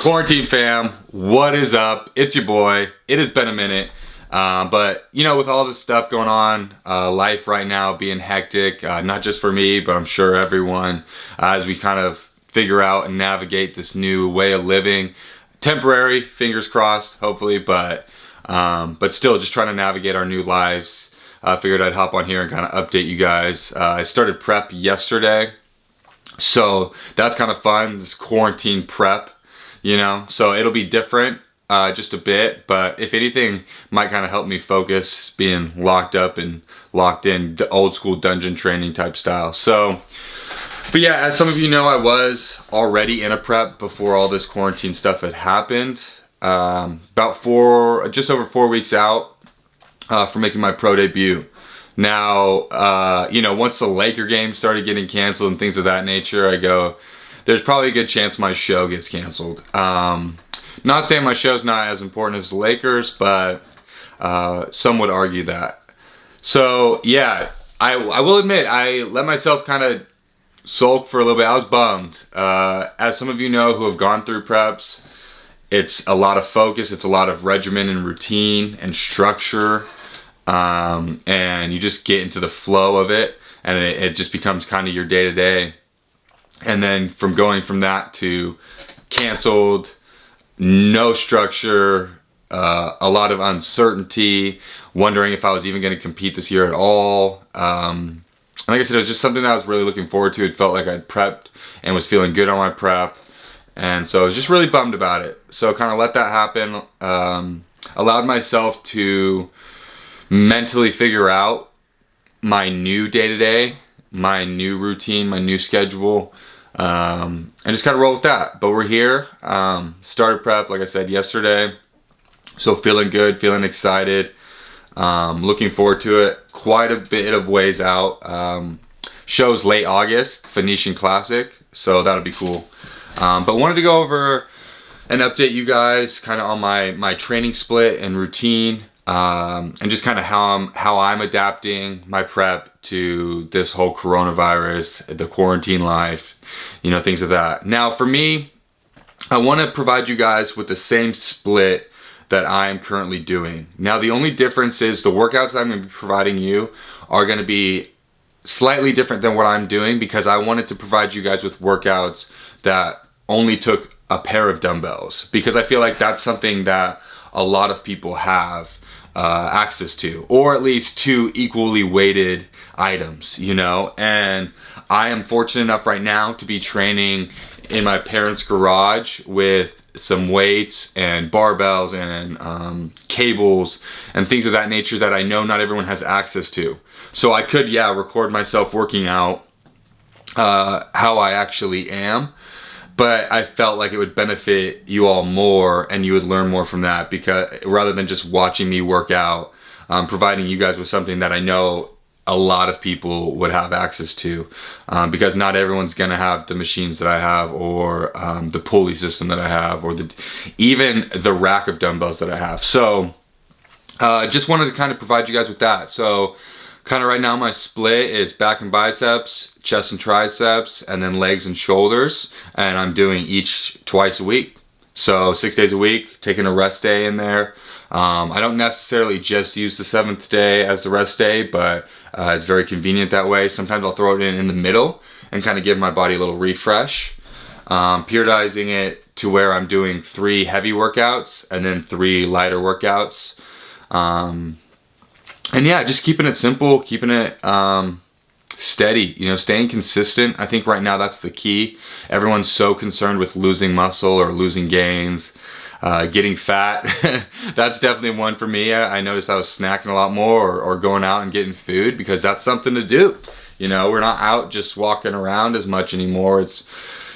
Quarantine fam, what is up? It's your boy. It has been a minute, but you know, with all this stuff going on, life right now being hectic, not just for me, but I'm sure everyone, as we kind of figure out and navigate this new way of living. Temporary, fingers crossed, hopefully, but still just trying to navigate our new lives. I figured I'd hop on here and kind of update you guys. I started prep yesterday, so that's kind of fun, this quarantine prep. You know, so it'll be different just a bit, but if anything, might kind of help me focus being locked up and locked in, old school dungeon training type style. So, but yeah, as some of you know, I was already in a prep before all this quarantine stuff had happened. Just over 4 weeks out for making my pro debut. Now, you know, once the Laker game started getting canceled and things of that nature, I go, there's probably a good chance my show gets canceled. Not saying my show's not as important as the Lakers, but some would argue that. So yeah, I will admit, I let myself kind of sulk for a little bit. I was bummed. As some of you know who have gone through preps, it's a lot of focus, it's a lot of regimen and routine and structure, and you just get into the flow of it, and it just becomes kind of your day-to-day. And then from going from that to canceled, no structure, a lot of uncertainty, wondering if I was even going to compete this year at all. And like I said, it was just something that I was really looking forward to. It felt like I'd prepped and was feeling good on my prep. And so I was just really bummed about it. So kind of let that happen. Allowed myself to mentally figure out my new day-to-day, my new routine, my new schedule, and just kind of roll with that. But we're here. Started prep, like I said, yesterday. So feeling good, feeling excited, looking forward to it. Quite a bit of ways out. Show's late August, Phoenician Classic, so that'll be cool. But wanted to go over and update you guys kind of on my training split and routine. And just kind of how I'm adapting my prep to this whole coronavirus, the quarantine life, you know, things of that. Now for me, I want to provide you guys with the same split that I am currently doing. Now the only difference is the workouts that I'm going to be providing you are going to be slightly different than what I'm doing, because I wanted to provide you guys with workouts that only took a pair of dumbbells, because I feel like that's something that a lot of people have access to, or at least two equally weighted items, you know. And I am fortunate enough right now to be training in my parents' garage with some weights and barbells and cables and things of that nature that I know not everyone has access to. So I could, yeah, record myself working out how I actually am, but I felt like it would benefit you all more and you would learn more from that, because rather than just watching me work out, providing you guys with something that I know a lot of people would have access to, because not everyone's gonna have the machines that I have, or the pulley system that I have, or even the rack of dumbbells that I have. So just wanted to kind of provide you guys with that. So kind of right now my split is back and biceps, chest and triceps, and then legs and shoulders, and I'm doing each twice a week. So 6 days a week, taking a rest day in there. I don't necessarily just use the 7th day as the rest day, but it's very convenient that way. Sometimes I'll throw it in the middle and kind of give my body a little refresh. Periodizing it to where I'm doing 3 heavy workouts and then 3 lighter workouts. And yeah, just keeping it simple, keeping it steady, you know, staying consistent. I think right now that's the key. Everyone's so concerned with losing muscle or losing gains, getting fat. That's definitely one for me. I noticed I was snacking a lot more, or going out and getting food, because that's something to do. You know, we're not out just walking around as much anymore.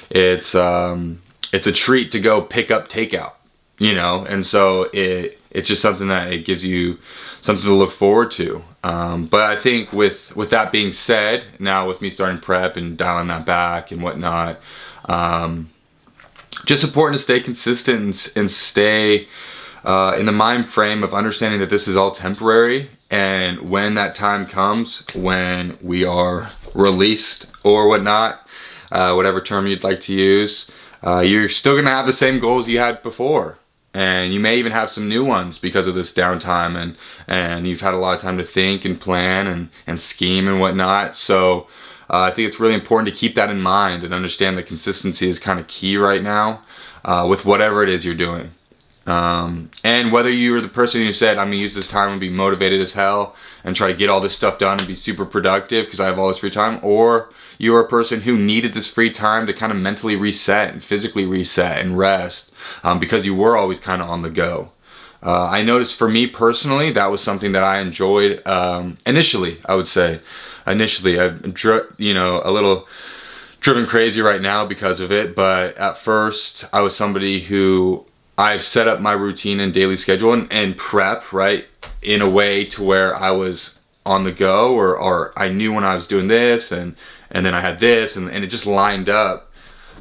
It's a treat to go pick up takeout, you know, and so it's just something that it gives you something to look forward to. But I think with that being said, now with me starting prep and dialing that back and whatnot, just important to stay consistent and stay in the mind frame of understanding that this is all temporary, and when that time comes, when we are released or whatnot, whatever term you'd like to use, you're still gonna have the same goals you had before. And you may even have some new ones because of this downtime, and you've had a lot of time to think and plan and scheme and whatnot. So I think it's really important to keep that in mind and understand that consistency is kind of key right now with whatever it is you're doing. And whether you're the person who said, I'm gonna use this time and be motivated as hell and try to get all this stuff done and be super productive because I have all this free time, or you're a person who needed this free time to kind of mentally reset and physically reset and rest because you were always kind of on the go. I noticed for me personally, that was something that I enjoyed initially, I would say. Initially, I'm a little driven crazy right now because of it, but at first I was somebody who I've set up my routine and daily schedule and prep, right, in a way to where I was on the go, or I knew when I was doing this, and then I had this, and it just lined up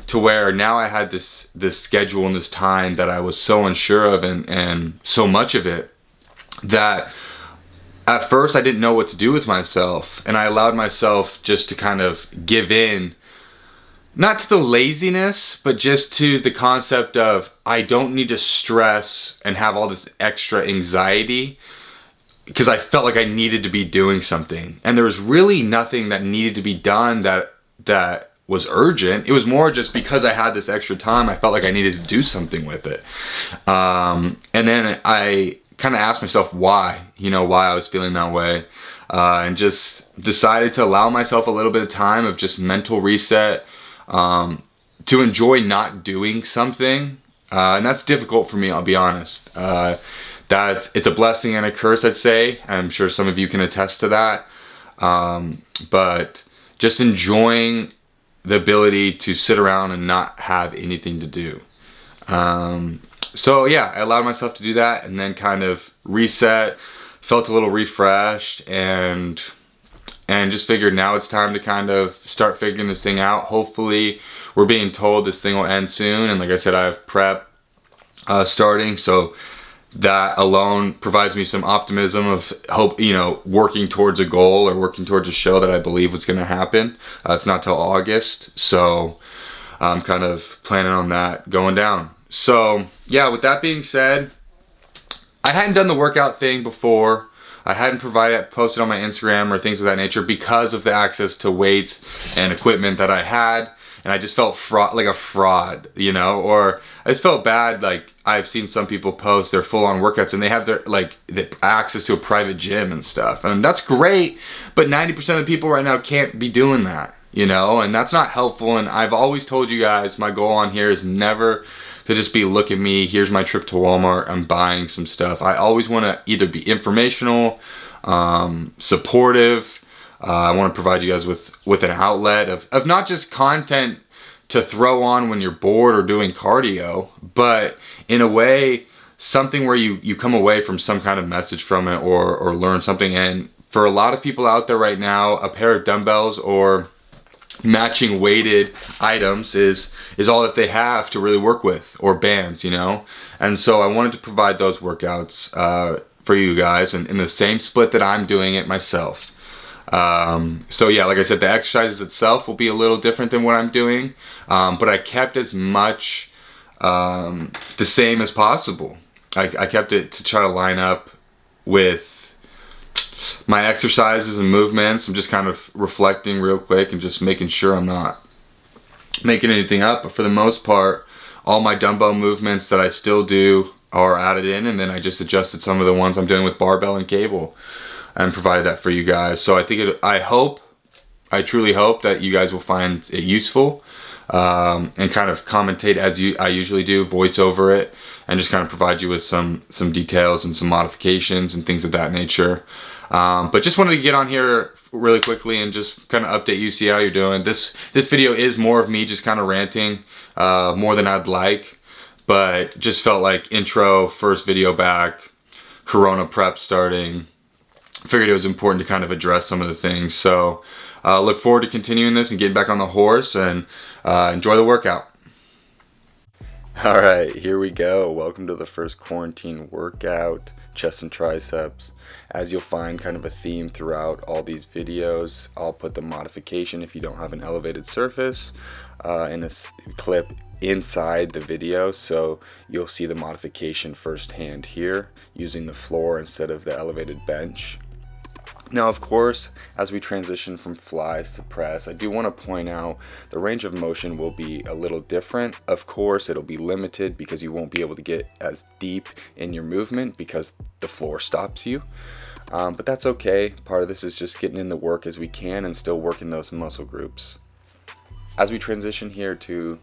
to where now I had this schedule and this time that I was so unsure of, and so much of it that at first I didn't know what to do with myself, and I allowed myself just to kind of give in, not to the laziness, but just to the concept of I don't need to stress and have all this extra anxiety because I felt like I needed to be doing something. And there was really nothing that needed to be done that was urgent. It was more just because I had this extra time, I felt like I needed to do something with it. And then I kind of asked myself why I was feeling that way. And just decided to allow myself a little bit of time of just mental reset, to enjoy not doing something, and that's difficult for me, I'll be honest. It's a blessing and a curse, I'd say. I'm sure some of you can attest to that. But just enjoying the ability to sit around and not have anything to do. So yeah, I allowed myself to do that and then kind of reset, felt a little refreshed, and just figured now it's time to kind of start figuring this thing out. Hopefully, we're being told this thing will end soon, and like I said, I have prep starting, so that alone provides me some optimism of hope, working towards a goal or working towards a show that I believe was going to happen. It's not till August, so I'm kind of planning on that going down. So yeah, with that being said, I hadn't done the workout thing before. I hadn't posted on my Instagram or things of that nature because of the access to weights and equipment that I had, and I just felt like a fraud, or I just felt bad. Like I've seen some people post their full-on workouts and they have the access to a private gym and stuff, and that's great, but 90% of the people right now can't be doing that, and that's not helpful. And I've always told you guys, my goal on here is never to just be, look at me, here's my trip to Walmart, I'm buying some stuff. I always want to either be informational, supportive. I want to provide you guys with an outlet of not just content to throw on when you're bored or doing cardio, but in a way, something where you come away from some kind of message from it or learn something. And for a lot of people out there right now, a pair of dumbbells or matching weighted items is all that they have to really work with, or bands, and so I wanted to provide those workouts for you guys, and in the same split that I'm doing it myself. So yeah, like I said, the exercises itself will be a little different than what I'm doing, but I kept as much the same as possible. I kept it to try to line up with my exercises and movements. I'm just kind of reflecting real quick and just making sure I'm not making anything up, but for the most part, all my dumbbell movements that I still do are added in, and then I just adjusted some of the ones I'm doing with barbell and cable and provided that for you guys. So I think I truly hope that you guys will find it useful, and kind of commentate as I usually do, voice over it, and just kind of provide you with some details and some modifications and things of that nature. But just wanted to get on here really quickly and just kind of update you, see how you're doing. This video is more of me just kind of ranting, more than I'd like, but just felt like intro, first video back, Corona prep starting. Figured it was important to kind of address some of the things. So look forward to continuing this and getting back on the horse, and enjoy the workout. All right, here we go. Welcome to the first quarantine workout, chest and triceps. As you'll find kind of a theme throughout all these videos, I'll put the modification if you don't have an elevated surface in this clip inside the video, so you'll see the modification firsthand here using the floor instead of the elevated bench. Now, of course, as we transition from flies to press, I do want to point out the range of motion will be a little different. Of course, it'll be limited because you won't be able to get as deep in your movement because the floor stops you. But that's okay. Part of this is just getting in the work as we can and still working those muscle groups. As we transition here to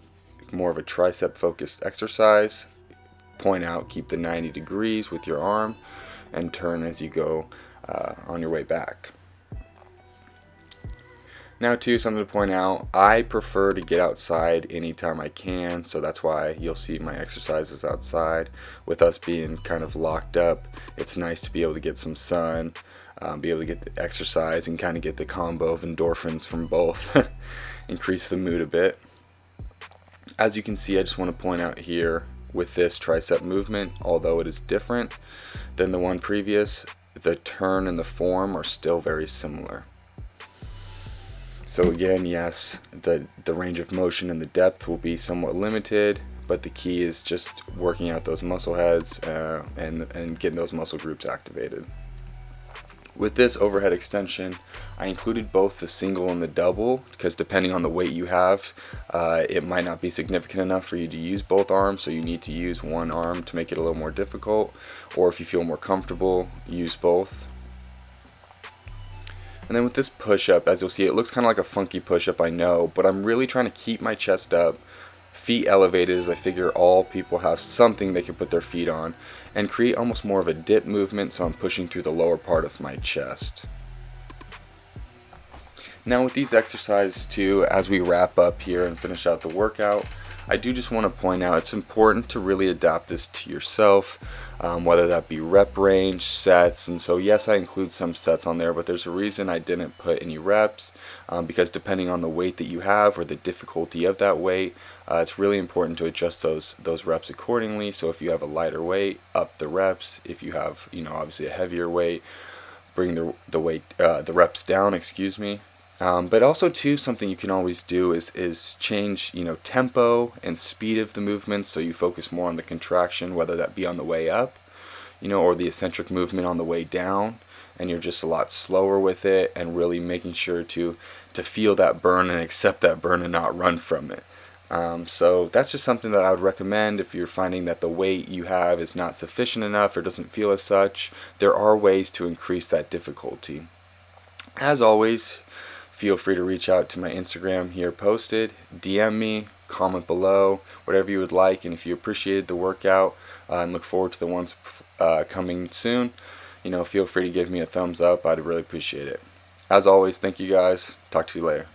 more of a tricep focused exercise, point out, keep the 90 degrees with your arm and turn as you go on your way back. Now too, something to point out, I prefer to get outside anytime I can, so that's why you'll see my exercises outside. With us being kind of locked up, it's nice to be able to get some sun, be able to get the exercise and kind of get the combo of endorphins from both, increase the mood a bit. As you can see, I just want to point out here with this tricep movement, although it is different than the one previous, the turn and the form are still very similar. So again, yes, the range of motion and the depth will be somewhat limited, but the key is just working out those muscle heads and getting those muscle groups activated. With this overhead extension, I included both the single and the double because depending on the weight you have, it might not be significant enough for you to use both arms, so you need to use one arm to make it a little more difficult, or if you feel more comfortable, use both. And then with this push-up, as you'll see, it looks kind of like a funky push-up, I know, but I'm really trying to keep my chest up, feet elevated, as I figure all people have something they can put their feet on, and create almost more of a dip movement, so I'm pushing through the lower part of my chest. Now with these exercises too, as we wrap up here and finish out the workout, I do just want to point out it's important to really adapt this to yourself, whether that be rep range, sets, and so yes, I include some sets on there, but there's a reason I didn't put any reps, because depending on the weight that you have or the difficulty of that weight, it's really important to adjust those reps accordingly. So if you have a lighter weight, up the reps. If you have, obviously a heavier weight, bring the reps down, excuse me. But also too, something you can always do is change, tempo and speed of the movement, so you focus more on the contraction, whether that be on the way up, or the eccentric movement on the way down, and you're just a lot slower with it, and really making sure to feel that burn and accept that burn and not run from it. So that's just something that I would recommend if you're finding that the weight you have is not sufficient enough or doesn't feel as such. There are ways to increase that difficulty. As always, feel free to reach out to my Instagram here posted, DM me, comment below, whatever you would like, and if you appreciated the workout and look forward to the ones coming soon, feel free to give me a thumbs up. I'd really appreciate it. As always, thank you guys. Talk to you later.